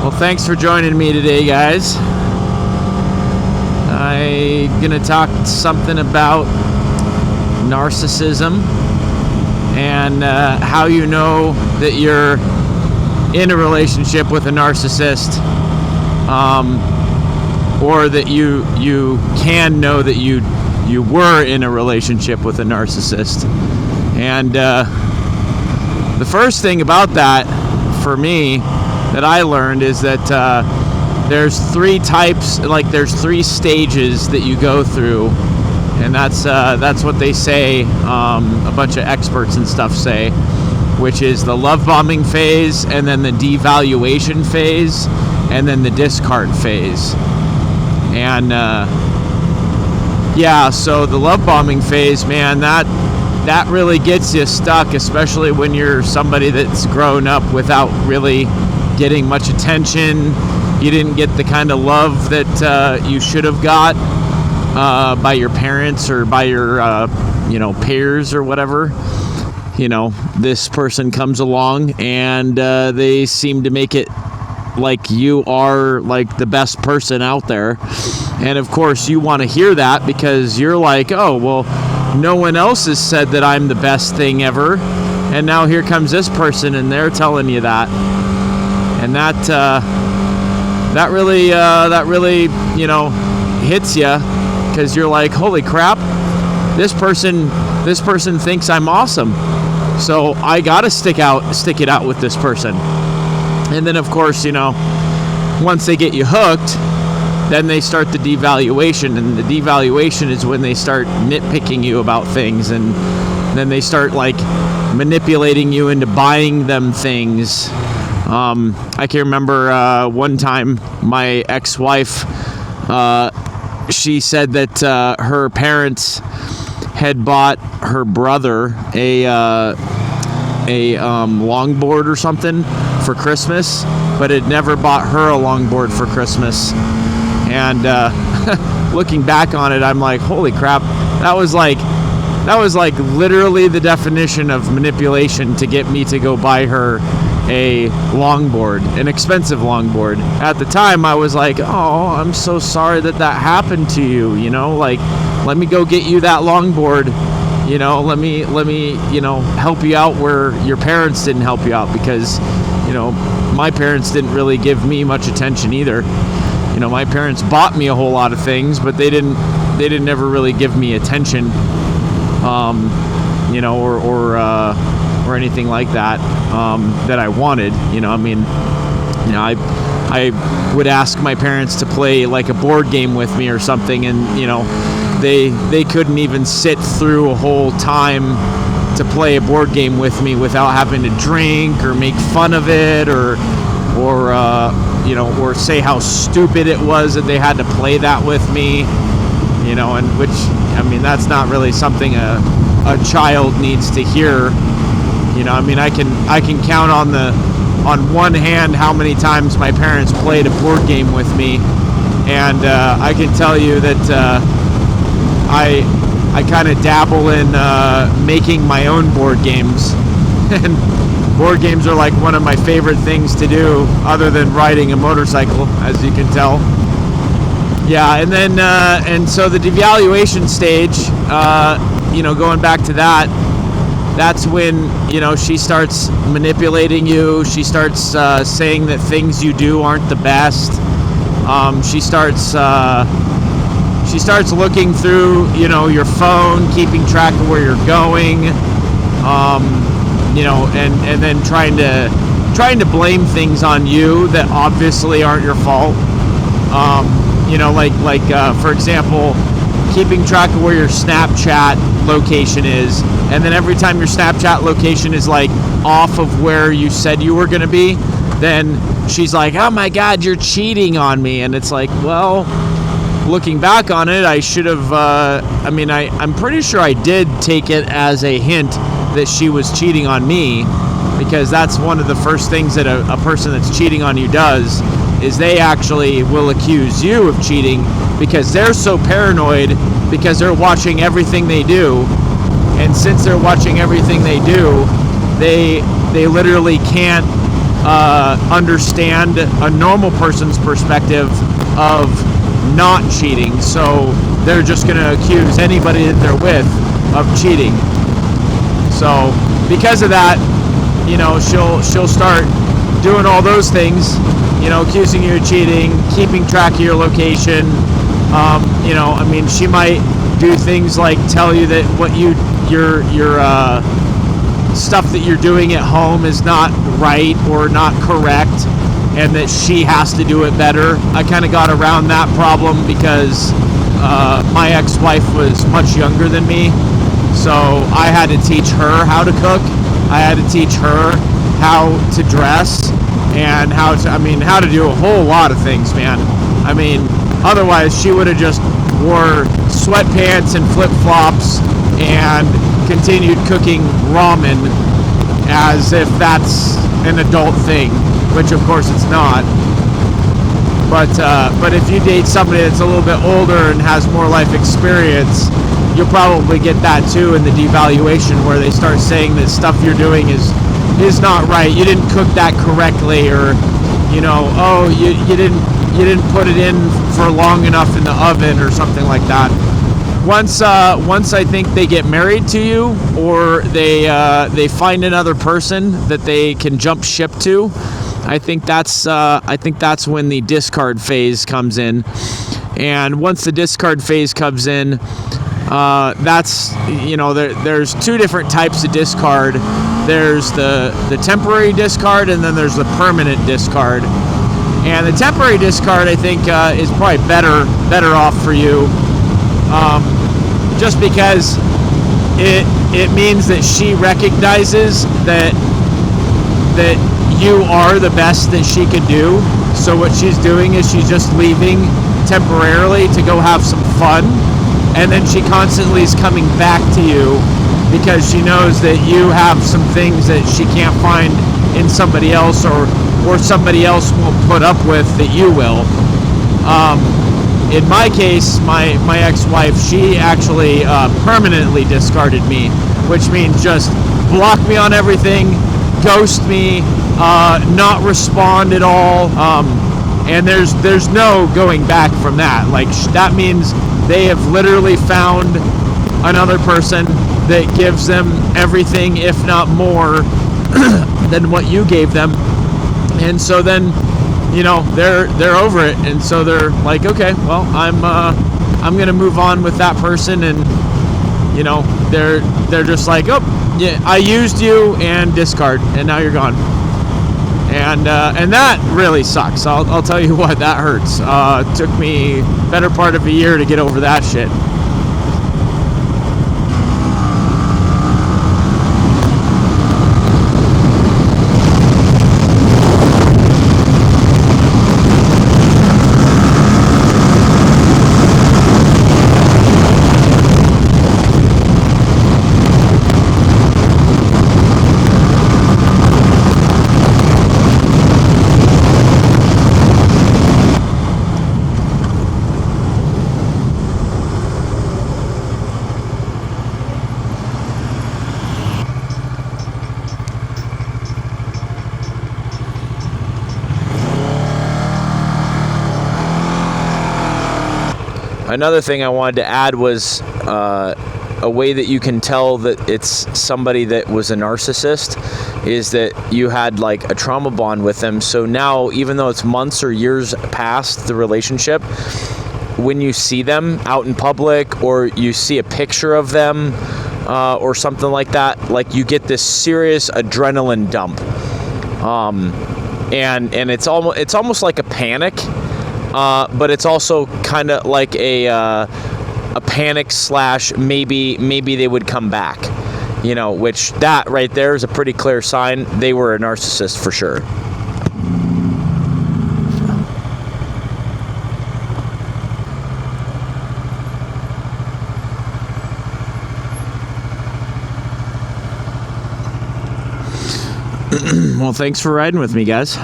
Well, thanks for joining me today, guys. I'm gonna talk something about narcissism and how you know that you're in a relationship with a narcissist, or that you can know that you were in a relationship with a narcissist. And the first thing about that for me that I learned is that there's three types, there's three stages that you go through, and that's what they say, a bunch of experts and stuff say, which is the love bombing phase, and then the devaluation phase, and then the discard phase. And so the love bombing phase, man, that really gets you stuck, especially when you're somebody that's grown up without really getting much attention. You didn't get the kind of love that you should have got by your parents or by your peers or whatever. This person comes along and they seem to make it like you are like the best person out there, and of course you want to hear that because you're like, oh well, no one else has said that I'm the best thing ever, and now here comes this person and they're telling you that. And that really hits you, because you're like, holy crap, this person thinks I'm awesome, so I gotta stick it out with this person. And then of course, once they get you hooked, then they start the devaluation, and the devaluation is when they start nitpicking you about things, and then they start like manipulating you into buying them things. I can remember one time my ex-wife, she said that her parents had bought her brother a longboard or something for Christmas, but had never bought her a longboard for Christmas. And looking back on it, I'm like, holy crap, that was like literally the definition of manipulation to get me to go buy her a longboard, an expensive longboard. At the time, I was like, oh, I'm so sorry that happened to you. Let me go get you that longboard. Let me help you out where your parents didn't help you out, because my parents didn't really give me much attention either. My parents bought me a whole lot of things, but they didn't ever really give me attention, or anything like that, that I wanted. I would ask my parents to play like a board game with me or something, and they couldn't even sit through a whole time to play a board game with me without having to drink or make fun of it, or say how stupid it was that they had to play that with me, and which, that's not really something a child needs to hear. I can count on one hand how many times my parents played a board game with me, and I can tell you that I kind of dabble in making my own board games, and board games are like one of my favorite things to do, other than riding a motorcycle, as you can tell. Yeah, and then and so the devaluation stage, going back to that's when she starts manipulating you. She starts saying that things you do aren't the best. She starts looking through your phone, keeping track of where you're going, and then trying to blame things on you that obviously aren't your fault. For example, keeping track of where your Snapchat location is, and then every time your Snapchat location is like off of where you said you were going to be, then she's like, oh my God, you're cheating on me. And it's like, well, looking back on it, I should have, I'm pretty sure I did take it as a hint that she was cheating on me, because that's one of the first things that a person that's cheating on you does, is they actually will accuse you of cheating, because they're so paranoid, because they're watching everything they do. And since they're watching everything they do, they literally can't understand a normal person's perspective of not cheating, so they're just going to accuse anybody that they're with of cheating. So because of that, you know, she'll start doing all those things, you know, accusing you of cheating, keeping track of your location. You know, I mean, she might do things like tell you that what your stuff that you're doing at home is not right or not correct, and that she has to do it better. I kind of got around that problem because my ex-wife was much younger than me, so I had to teach her how to cook. I had to teach her how to dress and how to do a whole lot of things, man. I mean, otherwise she would have just wore sweatpants and flip-flops and continued cooking ramen as if that's an adult thing, which of course it's not. But if you date somebody that's a little bit older and has more life experience, you'll probably get that too in the devaluation, where they start saying that stuff you're doing is not right. You didn't cook that correctly, or you know, oh, you didn't put it in for long enough in the oven or something like that. Once I think they get married to you, or they find another person that they can jump ship to, I think that's when the discard phase comes in. And once the discard phase comes in, that's, you know, there's two different types of discard. There's the temporary discard, and then there's the permanent discard. And the temporary discard, I think, is probably better off for you, just because it means that she recognizes that you are the best that she can do. So what she's doing is she's just leaving temporarily to go have some fun, and then she constantly is coming back to you because she knows that you have some things that she can't find in somebody else, or somebody else won't put up with that you will. In my case, my ex-wife, she actually permanently discarded me, which means just block me on everything, ghost me, not respond at all, and there's no going back from that. Like, that means they have literally found another person that gives them everything, if not more, than what you gave them. And so then, you know, they're over it, and so they're like, okay, well, I'm gonna move on with that person, and you know, they're just like, oh yeah, I used you, and discard, and now you're gone. And that really sucks. I'll tell you what, that hurts. It took me better part of a year to get over that shit. Another thing I wanted to add was a way that you can tell that it's somebody that was a narcissist is that you had like a trauma bond with them. So now, even though it's months or years past the relationship, when you see them out in public, or you see a picture of them or something like that, like you get this serious adrenaline dump, and it's almost like a panic. But it's also kind of like a panic / maybe they would come back, you know, which that right there is a pretty clear sign they were a narcissist for sure. Well, thanks for riding with me, guys.